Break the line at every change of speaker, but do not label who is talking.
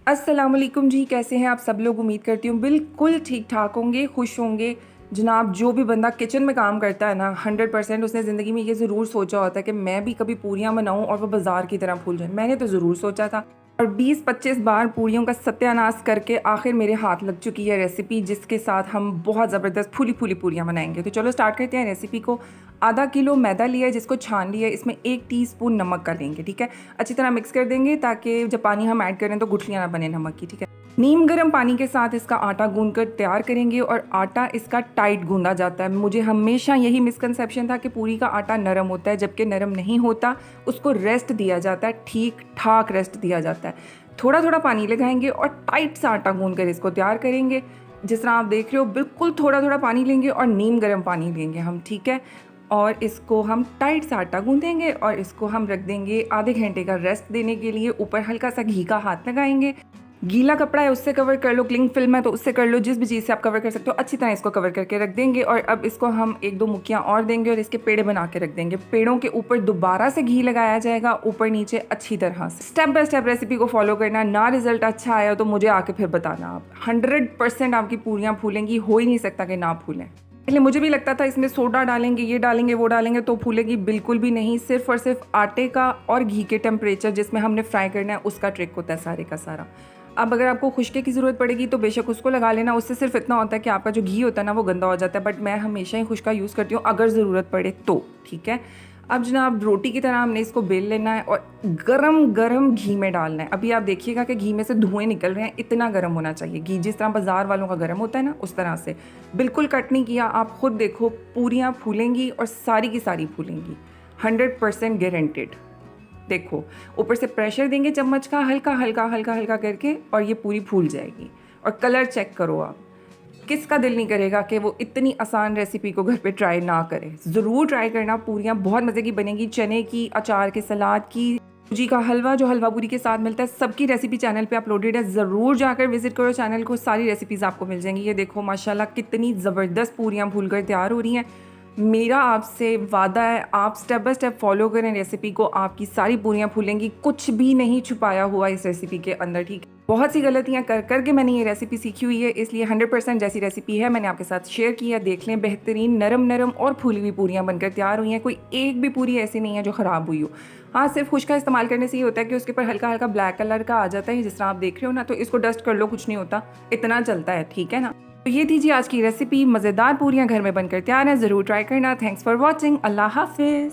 अस्सलाम वालेकुम जी, कैसे हैं आप सब लोग। उम्मीद करती हूँ बिल्कुल ठीक ठाक होंगे, खुश होंगे। जनाब, जो भी बंदा किचन में काम करता है ना, 100% उसने ज़िंदगी में ये ज़रूर सोचा होता है कि मैं भी कभी पूरियाँ बनाऊँ और वो बाज़ार की तरह फूल जाए। मैंने तो ज़रूर सोचा था और 20-25 बार पूरियों का सत्यानाश करके आखिर मेरे हाथ लग चुकी है रेसिपी, जिसके साथ हम बहुत ज़बरदस्त फूली फूली पूरियाँ बनाएंगे। तो चलो स्टार्ट करते हैं रेसिपी को। आधा किलो मैदा लिया है जिसको छान लिया है, इसमें 1 टीस्पून नमक का लेंगे, ठीक है। अच्छी तरह मिक्स कर देंगे ताकि जब पानी हम ऐड करें तो गुठलियाँ ना बने नमक की, ठीक है। नीम गर्म पानी के साथ इसका आटा गूंद कर तैयार करेंगे और आटा इसका टाइट गूंदा जाता है। मुझे हमेशा यही मिसकंसेप्शन था कि पूरी का आटा नरम होता है, जबकि नरम नहीं होता। उसको रेस्ट दिया जाता है, ठीक ठाक रेस्ट दिया जाता है। थोड़ा थोड़ा पानी लगाएंगे और टाइट सा आटा गूंद कर इसको तैयार करेंगे। जिस तरह आप देख रहे हो, बिल्कुल थोड़ा थोड़ा पानी लेंगे और नीम गर्म पानी लेंगे हम, ठीक है। और इसको हम टाइट सा आटा गूंदेंगे और इसको हम रख देंगे आधे घंटे का रेस्ट देने के लिए। ऊपर हल्का सा घी का हाथ लगाएंगे। गीला कपड़ा है उससे कवर कर लो, क्लिंग फिल्म है तो उससे कर लो, जिस भी चीज़ से आप कवर कर सकते हो। अच्छी तरह इसको कवर करके रख देंगे और अब इसको हम 1-2 मुक्कियाँ और देंगे और इसके पेड़े बना के रख देंगे। पेड़ों के ऊपर दोबारा से घी लगाया जाएगा, ऊपर नीचे अच्छी तरह से। स्टेप बाय स्टेप रेसिपी को फॉलो करना। ना रिजल्ट अच्छा आया तो मुझे आके फिर बताना। आप 100% आपकी पूरियाँ फूलेंगी, हो ही नहीं सकता कि ना फूलें। पहले मुझे भी लगता था इसमें सोडा डालेंगे, ये डालेंगे, वो डालेंगे तो फूलेगी, बिल्कुल भी नहीं। सिर्फ और सिर्फ आटे का और घी के टेम्परेचर जिसमें हमने फ्राई करना है उसका ट्रिक होता है सारे का सारा। अब अगर आपको खुशके की ज़रूरत पड़ेगी तो बेशक उसको लगा लेना। उससे सिर्फ इतना होता है कि आपका जो घी होता है ना वो गंदा हो जाता है, बट मैं हमेशा ही खुशका यूज़ करती हूँ अगर ज़रूरत पड़े तो, ठीक है। अब जनाब, रोटी की तरह हमने इसको बेल लेना है और गरम गरम घी में डालना है। अभी आप देखिएगा कि घी में से धुएँ निकल रहे हैं, इतना गर्म होना चाहिए घी, जिस तरह बाज़ार वालों का गर्म होता है ना उस तरह से। बिल्कुल कट नहीं किया। आप खुद देखो, पूरियाँ फूलेंगी और सारी की सारी फूलेंगी, 100% गारंटेड। देखो, ऊपर से प्रेशर देंगे चम्मच का, हल्का हल्का हल्का हल्का करके, और ये पूरी फूल जाएगी। और कलर चेक करो आप, किसका दिल नहीं करेगा कि वो इतनी आसान रेसिपी को घर पे ट्राई ना करे। ज़रूर ट्राई करना, पूरियाँ बहुत मज़े की बनेगी। चने की, अचार के, सलाद की, सूजी का हलवा जो हलवा पूरी के साथ मिलता है, सबकी रेसिपी चैनल पे अपलोडेड है। ज़रूर जाकर विजिट करो चैनल को, सारी रेसिपीज़ आपको मिल जाएंगी। ये देखो माशाल्लाह कितनी ज़बरदस्त पूरियाँ फूल कर तैयार हो रही हैं। मेरा आपसे वादा है, आप स्टेप बाय स्टेप फॉलो करें रेसिपी को, आपकी सारी पूरियाँ फूलेंगी। कुछ भी नहीं छुपाया हुआ इस रेसिपी के अंदर, ठीक है। बहुत सी गलतियाँ कर करके मैंने ये रेसिपी सीखी हुई है, इसलिए 100% जैसी रेसिपी है मैंने आपके साथ शेयर की है। देख लें, बेहतरीन नरम नरम और फूली हुई पूरियाँ बनकर तैयार हुई हैं। कोई एक भी पूरी ऐसी नहीं है जो ख़राब हुई हो। हाँ, सिर्फ खुश्का इस्तेमाल करने से ये होता है कि उसके ऊपर हल्का हल्का ब्लैक कलर का आ जाता है, जिस तरह आप देख रहे हो ना, तो इसको डस्ट कर लो, कुछ नहीं होता, इतना चलता है, ठीक है ना। तो ये थी जी आज की रेसिपी। मज़ेदार पूरियाँ घर में बनकर तैयार हैं, ज़रूर ट्राई करना। Thanks for watching. अल्लाह हाफिज़।